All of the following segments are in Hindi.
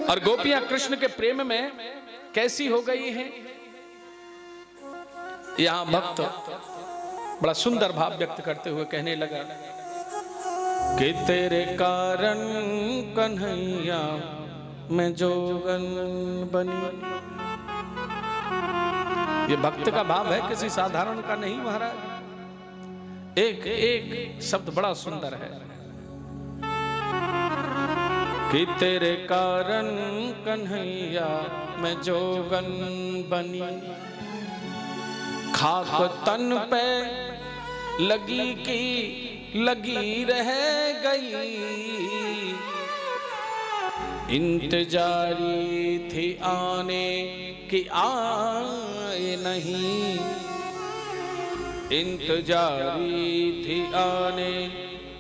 और गोपियां कृष्ण के प्रेम में कैसी हो गई हैं। यहां भक्त बड़ा सुंदर भाव व्यक्त करते हुए कहने लगा कि तेरे कारण कन्हैया मैं जोगन बनी। ये भक्त का भाव है, किसी साधारण का नहीं महाराज। एक एक शब्द बड़ा सुंदर है कि तेरे कारण कन्हैया मैं जोगन बनी। खाक तन पे लगी की लगी रह गई, इंतजारी थी आने की आए नहीं, इंतजारी थी आने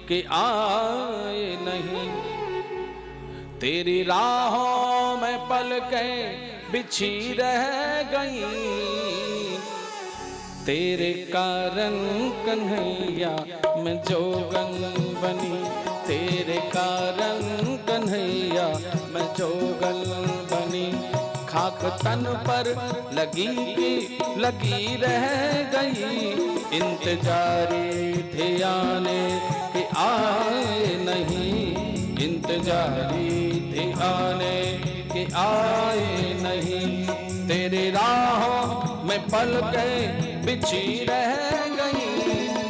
की आए नहीं। तेरी राहों में पलकें बिछी रह गई, तेरे कारण कन्हैया मैं जोगन बनी। तेरे कारण कन्हैया मैं जोगन बनी। खाक तन पर लगी की लगी रह गई, इंतजारी थे आने के आए नहीं, इंतजारी थे आने के आए नहीं। तेरे राहों में पलकें बिछी रह गई,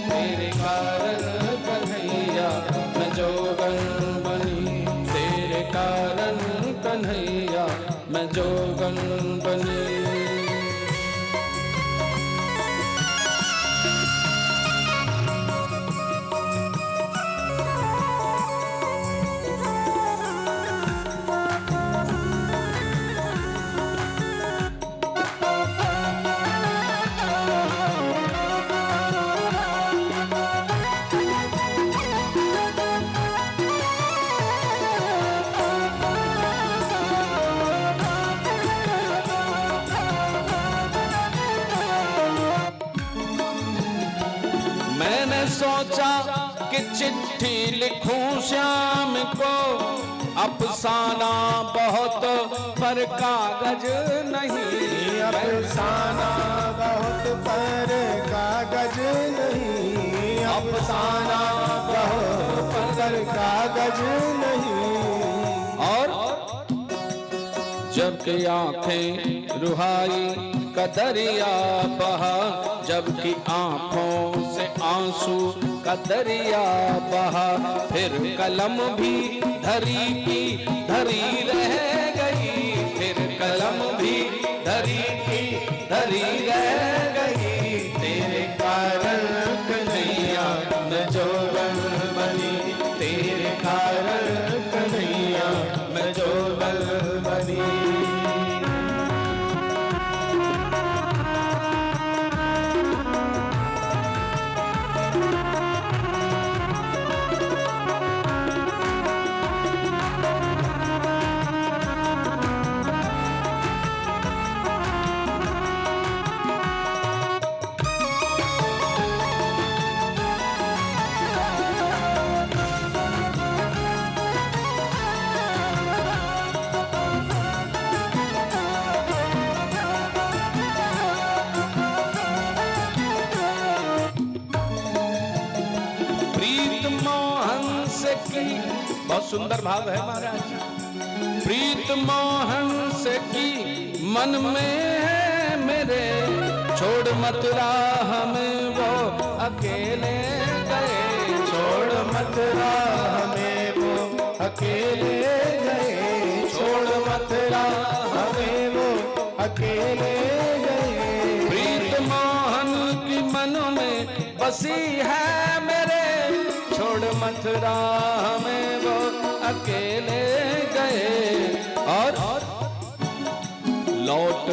तेरे कारण कन्हैया मैं जोगन बनी। तेरे कारण कन्हैया मैं जोगन बनी। सोचा कि चिट्ठी लिखूं श्याम को, अफसाना बहुत पर कागज नहीं। अफसाना बहुत पर कागज नहीं, अफसाना बहुत पर कागज नहीं। और जबकि आंखें रुहाई का दरिया बहा, जबकि आंखों से आंसू का दरिया बहा, फिर कलम भी धरी की धरी रह गई, फिर कलम भी धरी की धरी रह गई। तेरे कारण कन्हैया मैं जोगन बनी, तेरे कारण कन्हैया मैं जोगन बनी। बहुत सुंदर भाव है महाराज। प्रीत मोहन से की मन में है मेरे, छोड़ मथुरा हमें वो अकेले गए, छोड़ मथुरा हमें वो अकेले गए, छोड़ मथुरा हमें वो अकेले गए। प्रीत मोहन की मन में बसी है मेरे, छोड़ मथुरा हमें वो अकेले गए। और लौट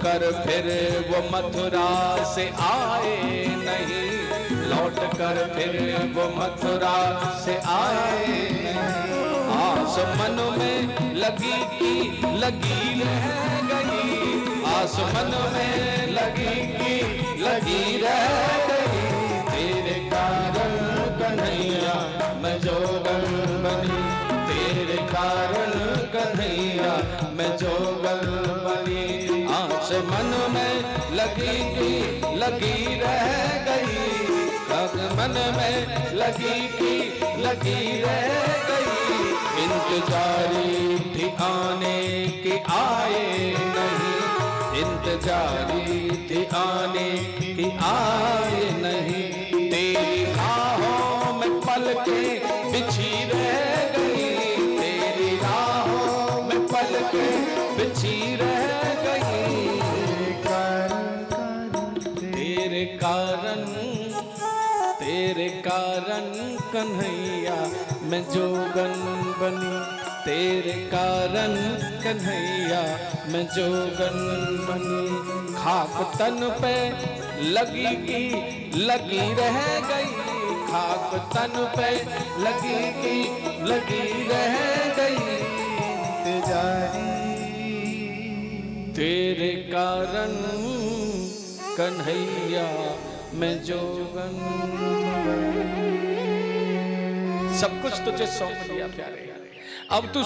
कर फिर वो मथुरा से आए नहीं, लौट कर फिर वो मथुरा से आए नहीं। आस मन में लगी की लगी रह गई, आस मन में लगी की लगी रह गई। तेरे कारण कन्हैया मैं जोगन बनी, तेरे मैं जोगन बनी। आस मन में लगी की लगी रह गई, मन में लगी की लगी रह गई। इंतजारी थी आने की आए नहीं, इंतजारी थी आने की आए नहीं। तेरी राहों में पलके बिछी रह गई, तेरी राहों में पलके बिछी रह गई। तेरे कारण कन्हैया मैं जोगन बनी, तेरे कारण कन्हैया मैं जोगन बनी। खाक तन पे लगी की लगी रह गई, खाक तन पे लगी की लगी रह गई। तेरे कारण कन्हैया मैं जोगन। सब कुछ तुझे सौंप दिया प्यारे, अब तू